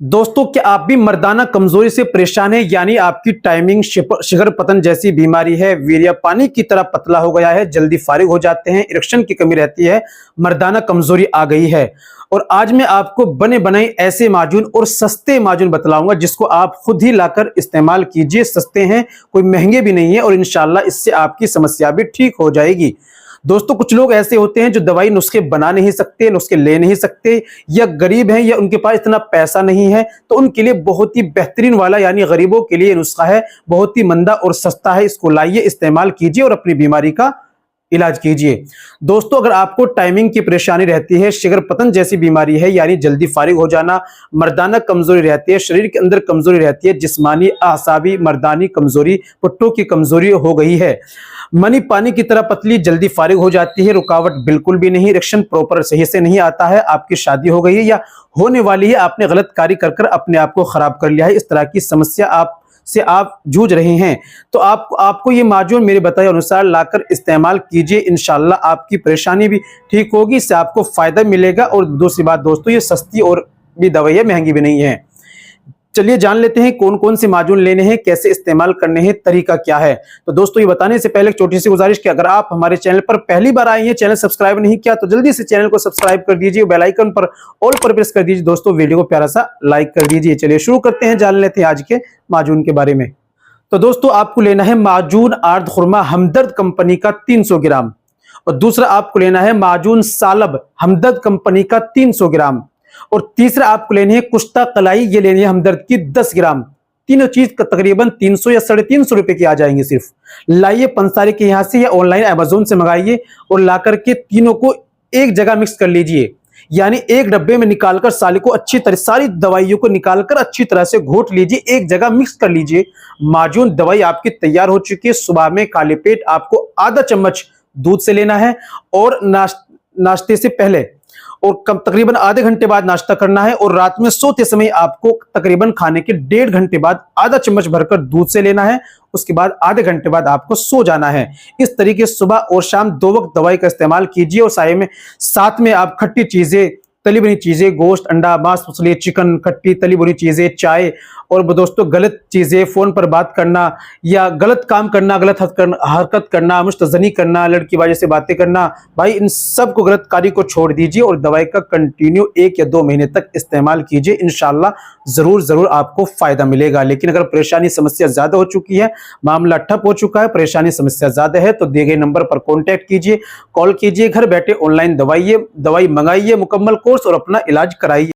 दोस्तों, क्या आप भी मर्दाना कमजोरी से परेशान हैं? यानी आपकी टाइमिंग शिखर पतन जैसी बीमारी है, वीर्य पानी की तरह पतला हो गया है, जल्दी फारिग हो जाते हैं, इरेक्शन की कमी रहती है, मर्दाना कमजोरी आ गई है। और आज मैं आपको बने बनाए ऐसे माजून और सस्ते माजून बतलाऊंगा जिसको आप खुद ही लाकर इस्तेमाल कीजिए। सस्ते हैं, कोई महंगे भी नहीं है और इंशाल्लाह इससे आपकी समस्या भी ठीक हो जाएगी। दोस्तों, कुछ लोग ऐसे होते हैं जो दवाई नुस्खे बना नहीं सकते, नुस्खे ले नहीं सकते, या गरीब हैं या उनके पास इतना पैसा नहीं है, तो उनके लिए बहुत ही बेहतरीन वाला यानी गरीबों के लिए नुस्खा है, बहुत ही मंदा और सस्ता है। इसको लाइए, इस्तेमाल कीजिए और अपनी बीमारी का इलाज कीजिए। दोस्तों, अगर आपको टाइमिंग की परेशानी रहती है, शिगर पतन जैसी बीमारी है यानी जल्दी फारिग हो जाना, मर्दाना कमजोरी रहती है, शरीर के अंदर कमजोरी रहती है, जिस्मानी आसाबी मर्दानी कमजोरी, पुट्टों की कमजोरी हो गई है, मनी पानी की तरह पतली, जल्दी फारिग हो जाती है, रुकावट बिल्कुल भी नहीं, इरेक्शन प्रॉपर सही से नहीं आता है, आपकी शादी हो गई है या होने वाली है, आपने गलत कार्य कर कर अपने आप को खराब कर लिया है, इस तरह की समस्या आप जूझ रहे हैं, तो आपको ये माजून मेरे बताए अनुसार लाकर इस्तेमाल कीजिए। इंशाल्लाह आपकी परेशानी भी ठीक होगी, इससे आपको फायदा मिलेगा। और दूसरी बात दोस्तों, ये सस्ती और भी दवाई है, महंगी भी नहीं है। चलिए जान लेते हैं कौन कौन से माजून लेने हैं, कैसे इस्तेमाल करने हैं, तरीका क्या है। तो दोस्तों, ये बताने से पहले एक छोटी सी गुजारिश कि अगर आप हमारे चैनल पर पहली बार आए हैं, चैनल सब्सक्राइब नहीं किया तो जल्दी से चैनल को सब्सक्राइब कर दीजिए, बेल आइकन पर ऑल पर प्रेस कर दीजिए। दोस्तों, वीडियो को प्यारा सा लाइक कर दीजिए। चलिए शुरू करते हैं, जान लेते हैं आज के माजून के बारे में। तो दोस्तों, आपको लेना है माजून आर्द खुरमा हमदर्द कंपनी का 300 ग्राम, और दूसरा आपको लेना है माजून सालब हमदर्द कंपनी का 300 ग्राम, और तीसरा आपको लेनी है कुश्ता कलाई, ये लेनी है हमदर्द की 10 ग्राम। तीनों चीज का तकरीबन 300 या 350 रुपए की आ जाएंगे। सिर्फ लाइए पंसारी के यहां से या ऑनलाइन अमेज़न से मंगाइए और लाकर के तीनों को एक जगह मिक्स कर लीजिए, यानी एक डब्बे में निकालकर साली को अच्छी तरह, सारी दवाइयों को निकालकर अच्छी तरह से घोट लीजिए, एक जगह मिक्स कर लीजिए। माजून दवाई आपकी तैयार हो चुकी है। सुबह में खाली पेट आपको आधा चम्मच दूध से लेना है, और नाश्ते से पहले और तकरीबन आधे घंटे बाद नाश्ता करना है, और रात में सोते समय आपको तकरीबन खाने के 1.5 घंटे बाद आधा चम्मच भरकर दूध से लेना है। उसके बाद आधे घंटे बाद आपको सो जाना है। इस तरीके से सुबह और शाम 2 वक्त दवाई का इस्तेमाल कीजिए। और साथ में आप खट्टी चीजें, तली भुनी चीजें, गोश्त, अंडा, मांस मछली, चिकन, खट्टी तली भुनी चीजें, चाय, और दोस्तों गलत चीजें, फोन पर बात करना या गलत काम करना, गलत हरकत करना, मुस्तजनी करना, लड़कीबाजी से बातें करना, भाई इन सब को, गलत कार्य को छोड़ दीजिए और दवाई का कंटिन्यू 1 या 2 महीने तक इस्तेमाल कीजिए। इंशाल्लाह जरूर आपको फायदा मिलेगा। लेकिन अगर परेशानी समस्या ज्यादा हो चुकी है, मामला ठप हो चुका है, परेशानी समस्या ज्यादा है, तो दिए गए नंबर पर कॉन्टैक्ट कीजिए, कॉल कीजिए, घर बैठे ऑनलाइन दवाई मंगाइए, मुकम्मल कोर्स और अपना इलाज कराइए।